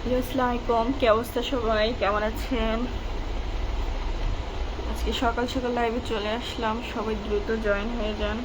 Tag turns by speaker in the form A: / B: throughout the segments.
A: আসসালামু আলাইকুম, কি অবস্থা সবাই, কেমন আছেন? আজকে সকাল সকাল লাইভে চলে আসলাম, সবাই দ্রুত জয়েন হয়ে যান।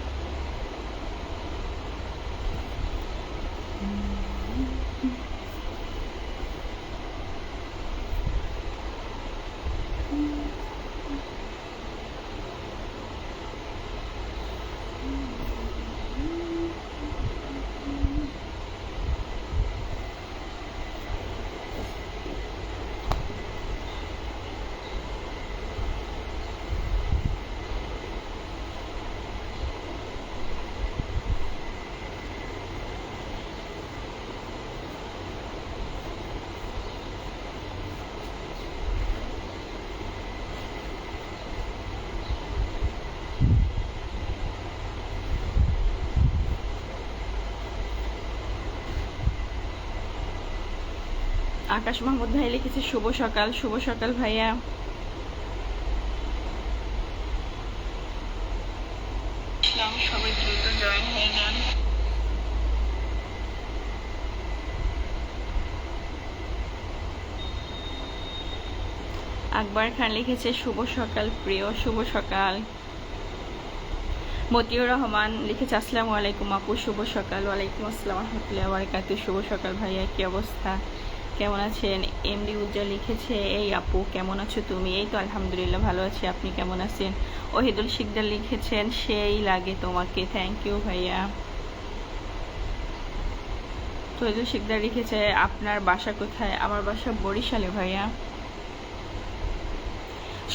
A: আকাশ মাহমুদ ভাই লিখেছে শুভ সকাল। শুভ সকাল ভাইয়া। সবাই দ্রুত জয়েন হয়ে যান। আকবর খান লিখেছে শুভ সকাল প্রিয়, শুভ সকাল। মতিউর রহমান লিখেছে আসসালামু আলাইকুম আপু, শুভ সকাল। ওয়ালাইকুম আসসালাম রহমতুল্লাহি ওয়া বারাকাতুহু। শুভ সকাল ভাইয়া, কি অবস্থা, কেমন আছেন? এমডি উজ্জ্বল লিখেছে এই আপু কেমন আছো তুমি? এই তো আলহামদুলিল্লাহ ভালো আছি, আপনি কেমন আছেন? ওহিদুল শিকদার লিখেছেন সেই লাগে তোমাকে। থ্যাংক ইউ ভাইয়া। ওহিদুল শিকদার লিখেছে আপনার বাসা কোথায়? আমার বাসা বরিশালে ভাইয়া।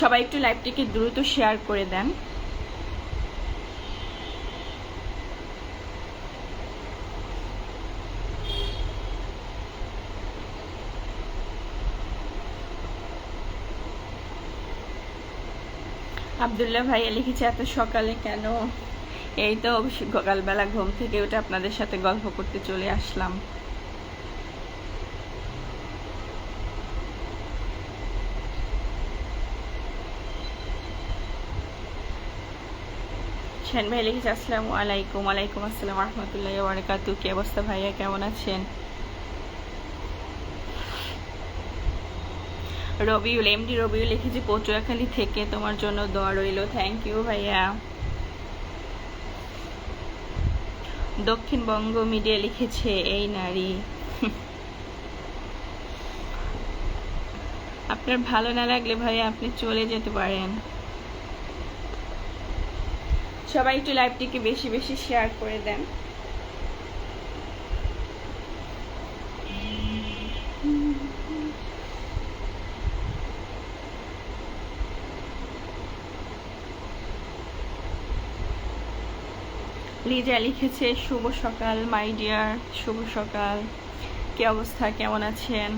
A: সবাই একটু লাইভটিকে দ্রুত শেয়ার করে দেন। আবদুল্লাহ ভাইয়া লিখেছে এত সকালে কেন? এই তো সকালবেলা ঘুম থেকে উঠে আপনাদের সাথে গল্প করতে চলে আসলাম। শান ভাই লিখেছে আসসালামু আলাইকুম। ওয়ালাইকুম আসসালাম রহমতুল্লাহি ওয়া বারাকাতুহু। কি অবস্থা ভাইয়া, কেমন আছেন? রবিউল, এমডি রবিউল লিখেছে পটুয়াখালী থেকে তোমার জন্য দোয়া রইল। থ্যাংক ইউ ভাইয়া। দক্ষিণবঙ্গ মিডিয়া লিখেছে এই নারী। আপনার ভালো না লাগলে ভাইয়া আপনি চলে যেতে পারেন। সবাই একটু লাইভটিকে বেশি বেশি শেয়ার করে দেন। লিজা লিখেছে শুভ সকাল মাই ডিয়ার, শুভ সকাল। কি অবস্থা, কেমন আছেন?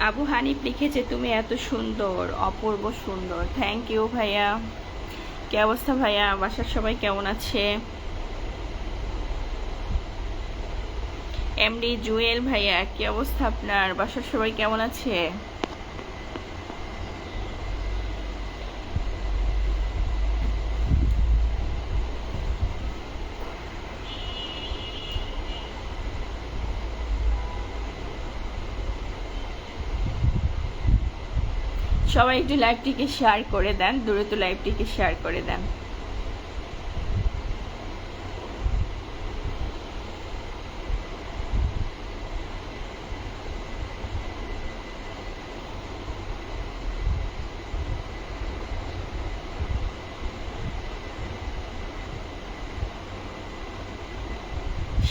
A: আবু হানিফ লিখেছে তুমি এত সুন্দর, অপূর্ব সুন্দর। থ্যাংক ইউ ভাইয়া। কি অবস্থা ভাইয়া, বাসার সবাই কেমন আছে? এমডি জুয়েল ভাইয়া, কি অবস্থা আপনার, বাসার সবাই কেমন আছে? সবাই একটু লাইভটিকে শেয়ার করে দেন, দ্রুত লাইভটিকে শেয়ার করে দেন।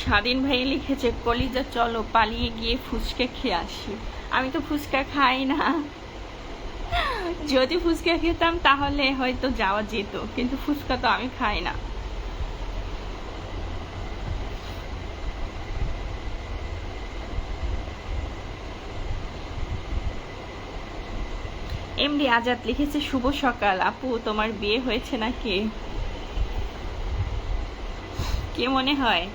A: স্বাধীন ভাই লিখেছে কলিজা চলো পালিয়ে গিয়ে ফুচকা খেয়ে আসি। আমি তো ফুচকা খাই না, যদি ফুচকা খেতাম তাহলে হয়তো যাওয়া যেত, কিন্তু ফুচকা তো আমি খাই না। এমডি আজাদ লিখেছে শুভ সকাল আপু, তোমার বিয়ে হয়েছে নাকি? কি মনে হয়?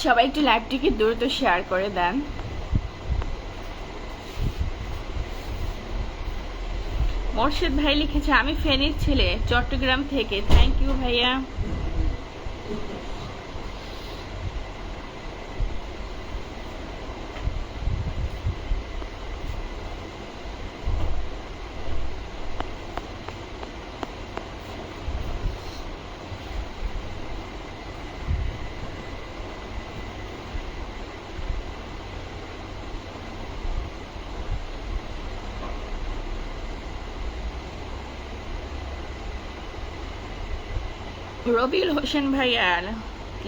A: সবাই একটু লাইভটিকে দ্রুত শেয়ার করে দেন। মোর্শেদ ভাই লিখেছে আমি ফেনীর ছেলে, চট্টগ্রাম থেকে। থ্যাংক ইউ ভাইয়া। রবিউল হোসেন ভাইয়া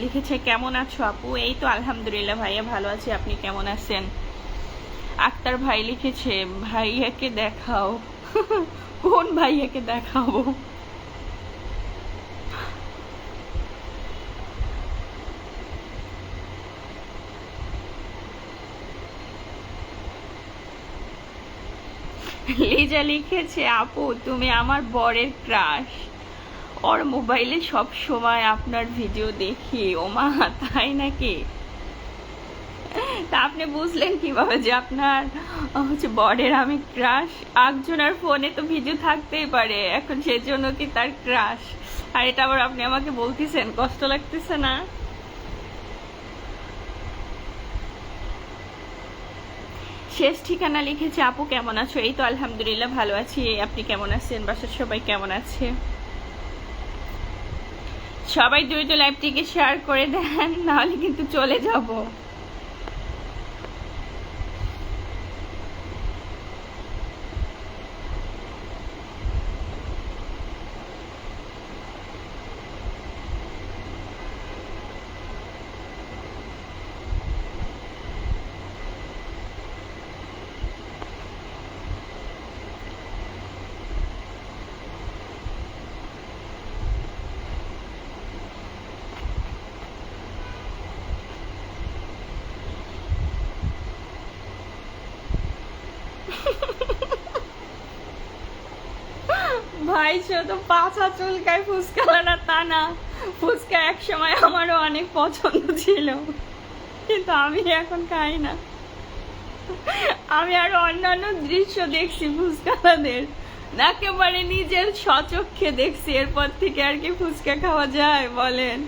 A: লিখেছে কেমন আছো আপু? এই তো আলহামদুলিল্লাহ ভাইয়া ভালো আছি, আপনি কেমন আছেন? আক্তার ভাই লিখেছে ভাইয়াকে দেখাও। কোন ভাইয়াকে দেখাবো? লিজা লিখেছে আপু তুমি আমার বরের ক্রাশ, ওর মোবাইলে সব সময় আপনার ভিডিও দেখি। ওমা তাই নাকি? তা আপনি বুঝলেন কিভাবে যে আপনার বরের আমি ক্রাশ? একজনের ফোনে তো ভিডিও থাকতেই পারে, এখন সেজন্য কি তার ক্রাশ? আর এটা আবার আপনি আমাকে বলতেছেন, কষ্ট লাগতেছে না? শেষ ঠিকানা লিখেছে আপু কেমন আছো? এই তো আলহামদুলিল্লাহ ভালো আছি, আপনি কেমন আছেন? বাসার সবাই কেমন আছে? সবাই দ্রুত লাইভটিকে শেয়ার করে দেন, নাহলে কিন্তু চলে যাব। ভাই শুধু পাছা চুলকায়, ফুচকা না তা না। ফুচকা এক সময় আমারও অনেক পছন্দ ছিল, কিন্তু আমি এখন খাই না। আমি আরো অন্যান্য দৃশ্য দেখছি ফুচকাদের, একেবারে নিজের স্বচক্ষে দেখছি, এরপর থেকে আর কি ফুচকা খাওয়া যায় বলেন?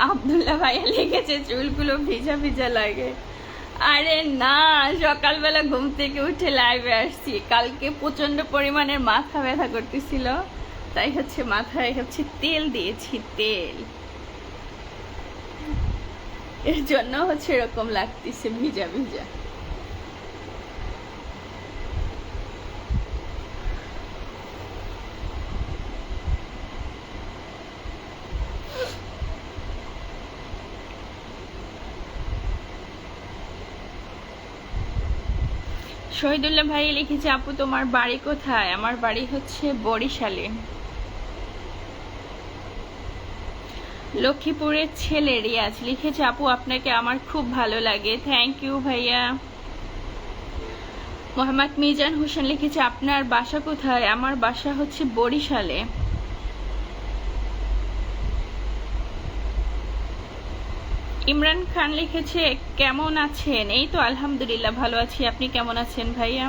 A: আব্দুল্লাহ ভাইয়া লিখেছে চুলগুলো ভিজা ভিজা লাগে। আরে না, সকালবেলা ঘুম থেকে উঠে লাইভে আসছি, কালকে প্রচন্ড পরিমাণের মাথা ব্যথা করতেছিল, তাই হচ্ছে মাথায় হচ্ছে তেল দিয়েছি, তেল, এর জন্য হচ্ছে এরকম লাগতেছে ভিজা ভিজা। শহীদুল্লাহ ভাই লিখেছে আপু তোমার বাড়ি কোথায়? আমার বাড়ি হচ্ছে বরিশালে। লক্ষ্মীপুরের ছেলে রিয়াজ লিখেছে আপু আপনাকে আমার খুব ভালো লাগে। থ্যাংক ইউ ভাইয়া। মোহাম্মদ মিজান হোসেন লিখেছে আপনার বাসা কোথায়? আমার বাসা হচ্ছে বরিশালে। ইমরান খান লিখেছে কেমন আছেন? এই তো আলহামদুলিল্লাহ ভালো আছি, আপনি কেমন আছেন ভাইয়া?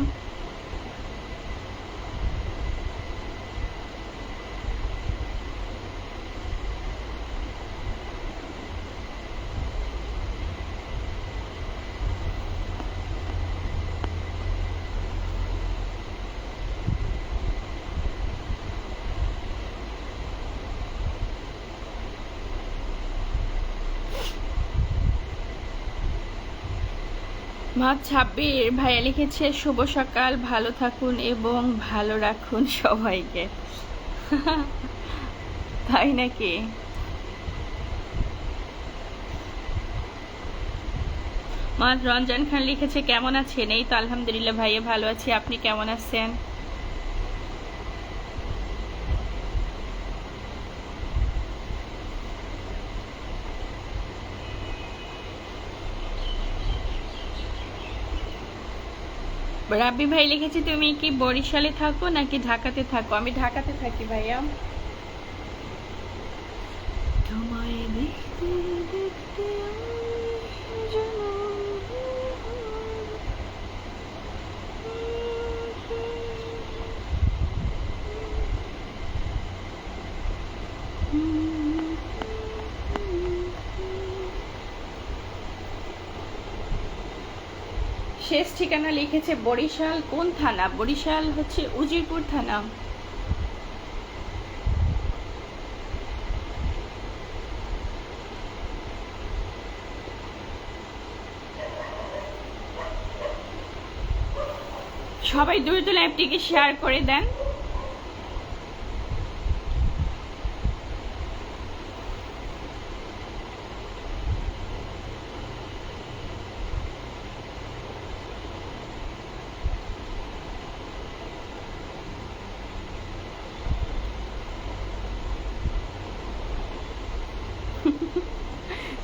A: ছাব্বির ভাইয়া লিখেছে শুভ সকাল, ভালো থাকুন এবং ভালো রাখুন সবাইকে। তাই নাকি? রঞ্জন খান লিখেছে কেমন আছেন? এই তো আলহামদুলিল্লাহ ভাইয়া ভালো আছি, আপনি কেমন আছেন? রাব্বি ভাই লিখেছে তুমি কি বরিশালে থাকো নাকি ঢাকাতে থাকো? আমি ঢাকাতে থাকি ভাইয়া। তোমায় দেখতে দেখতে আমি যেন শেষ ঠিকানা লিখেছে বরিশাল। কোন থানা? বরিশাল হচ্ছে উজিরপুর থানা। সবাই দ্রুত লাইভটিকে শেয়ার করে দেন।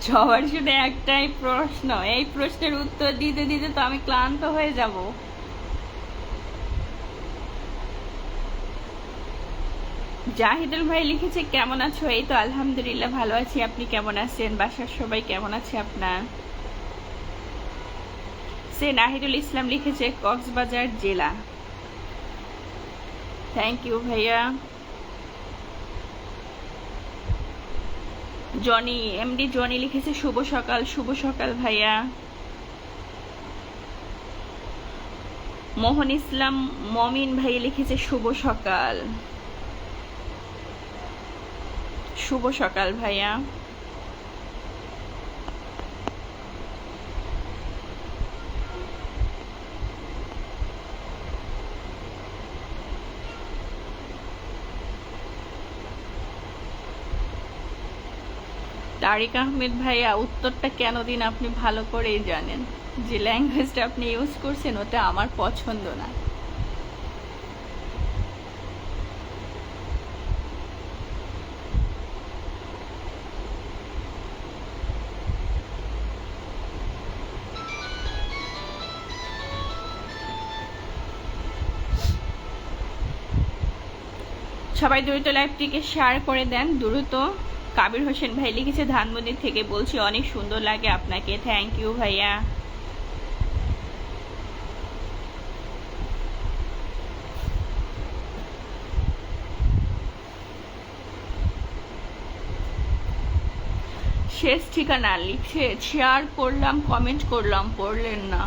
A: সবার শুধু একটাই প্রশ্ন, এই প্রশ্নের উত্তর দিতে দিতে তো আমি ক্লান্ত হয়ে যাব। জাহিদুল ভাই লিখেছে কেমন আছো? এই তো আলহামদুলিল্লাহ ভালো আছি, আপনি কেমন আছেন? বাসার সবাই কেমন আছে আপনার? সে নাহিদুল ইসলাম লিখেছে কক্সবাজার জেলা। থ্যাংক ইউ ভাইয়া। জনি এমডি জনি লিখেছে শুভ সকাল। শুভ সকাল ভাইয়া। মোহন ইসলাম মমিন ভাই লিখেছে শুভ সকাল। শুভ সকাল ভাইয়া। তারিক আহমেদ ভাইয়া উত্তরটা কেন দিন আপনি ভালো করেই জানেন, যে ল্যাঙ্গুয়েজটা আপনি ইউজ করছেন ওটা আমার পছন্দ না। সবাই দ্রুত লাইভটিকে শেয়ার করে দেন দ্রুত। কাবির হোসেন ভাই লিখেছে ধানমন্ডি থেকে বলছি, অনেক সুন্দর লাগে আপনাকে। থ্যাংক ইউ ভাইয়া। শেষ ঠিকানা লিখছে শেয়ার করলাম, কমেন্ট করলাম, পড়লেন না।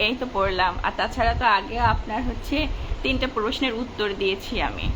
A: এই তো পড়লাম। আর তাছাড়া তো আগে আপনার হচ্ছে 3টা প্রশ্নের উত্তর দিয়েছি আমি।